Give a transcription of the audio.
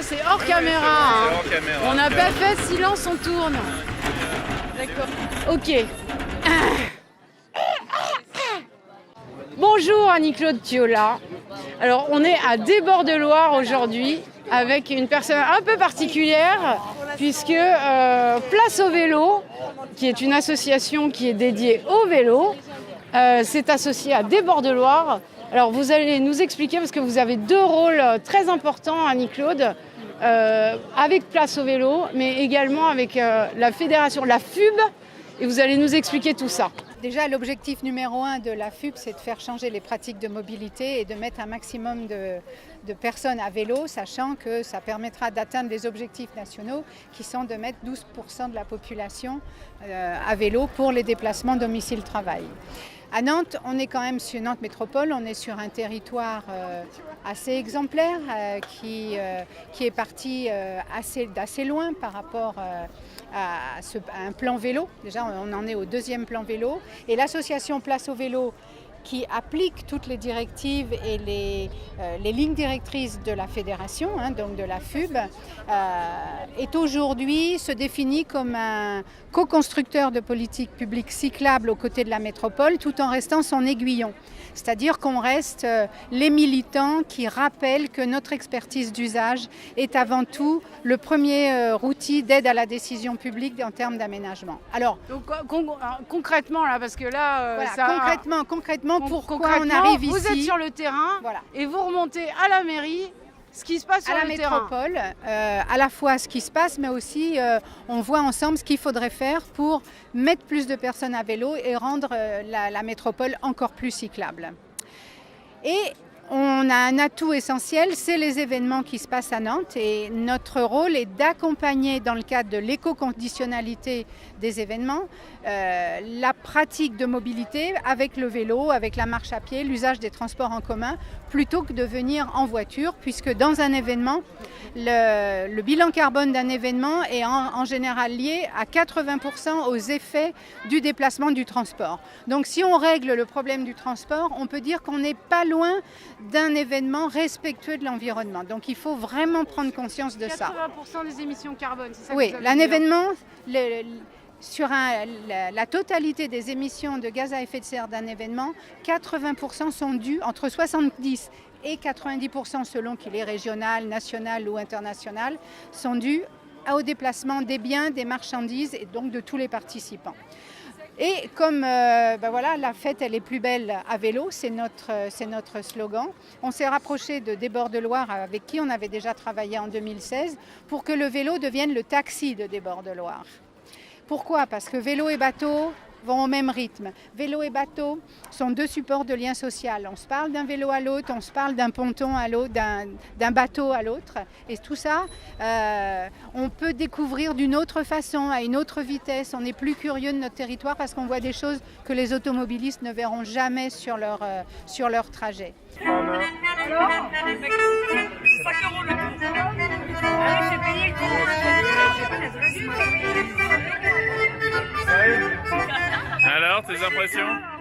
c'est hors caméra. Hein. C'est hors caméra. On n'a pas fait silence, on tourne. D'accord. Ok. Bonjour Annie-Claude Thiola. Alors on est à Desbordes-Loire aujourd'hui avec une personne un peu particulière puisque Place au vélo, qui est une association qui est dédiée au vélo, s'est associée à Desbordes-Loire. Alors vous allez nous expliquer parce que vous avez deux rôles très importants Annie-Claude, avec Place au vélo mais également avec la fédération, la FUB, et vous allez nous expliquer tout ça. Déjà, l'objectif numéro 1 de la FUB, c'est de faire changer les pratiques de mobilité et de mettre un maximum de personnes à vélo, sachant que ça permettra d'atteindre les objectifs nationaux qui sont de mettre 12% de la population à vélo pour les déplacements domicile-travail. À Nantes, on est quand même sur Nantes Métropole, on est sur un territoire assez exemplaire qui est parti d'assez loin par rapport à un plan vélo. Déjà, on en est au deuxième plan vélo. Et l'association Place au vélo, qui applique toutes les directives et les lignes directrices de la fédération, donc de la FUB, est aujourd'hui, se définit comme un co-constructeur de politique publique cyclable aux côtés de la métropole, tout en restant son aiguillon. C'est-à-dire qu'on reste les militants qui rappellent que notre expertise d'usage est avant tout le premier outil d'aide à la décision publique en termes d'aménagement. Alors, donc, concrètement, là, parce que là... voilà, concrètement, pourquoi on arrive ici? Vous êtes sur le terrain voilà. Et vous remontez à la mairie ce qui se passe sur le terrain. À la métropole, à la fois ce qui se passe, mais aussi on voit ensemble ce qu'il faudrait faire pour mettre plus de personnes à vélo et rendre la métropole encore plus cyclable. Et on a un atout essentiel, c'est les événements qui se passent à Nantes, et notre rôle est d'accompagner dans le cadre de l'éco-conditionnalité des événements la pratique de mobilité avec le vélo, avec la marche à pied, l'usage des transports en commun, plutôt que de venir en voiture, puisque dans un événement, le bilan carbone d'un événement est en général lié à 80% aux effets du déplacement du transport. Donc si on règle le problème du transport, on peut dire qu'on n'est pas loin d'un événement respectueux de l'environnement. Donc il faut vraiment prendre conscience de ça. 80% des émissions carbone, c'est ça? Oui, un événement, sur la totalité des émissions de gaz à effet de serre d'un événement, 80% sont dus, entre 70 et 90% selon qu'il est régional, national ou international, sont dus au déplacement des biens, des marchandises et donc de tous les participants. Et comme voilà, la fête elle est plus belle à vélo, c'est notre slogan. On s'est rapproché de Desbordes-Loire avec qui on avait déjà travaillé en 2016 pour que le vélo devienne le taxi de Desbordes-Loire. Pourquoi? Parce que vélo et bateau vont au même rythme. Vélo et bateau sont deux supports de lien social. On se parle d'un vélo à l'autre, on se parle d'un ponton à l'autre, d'un bateau à l'autre. Et tout ça, on peut découvrir d'une autre façon, à une autre vitesse. On est plus curieux de notre territoire parce qu'on voit des choses que les automobilistes ne verront jamais sur leur trajet. Alors 5 € le tour. Ah, j'ai payé le tour. Alors, tes impressions?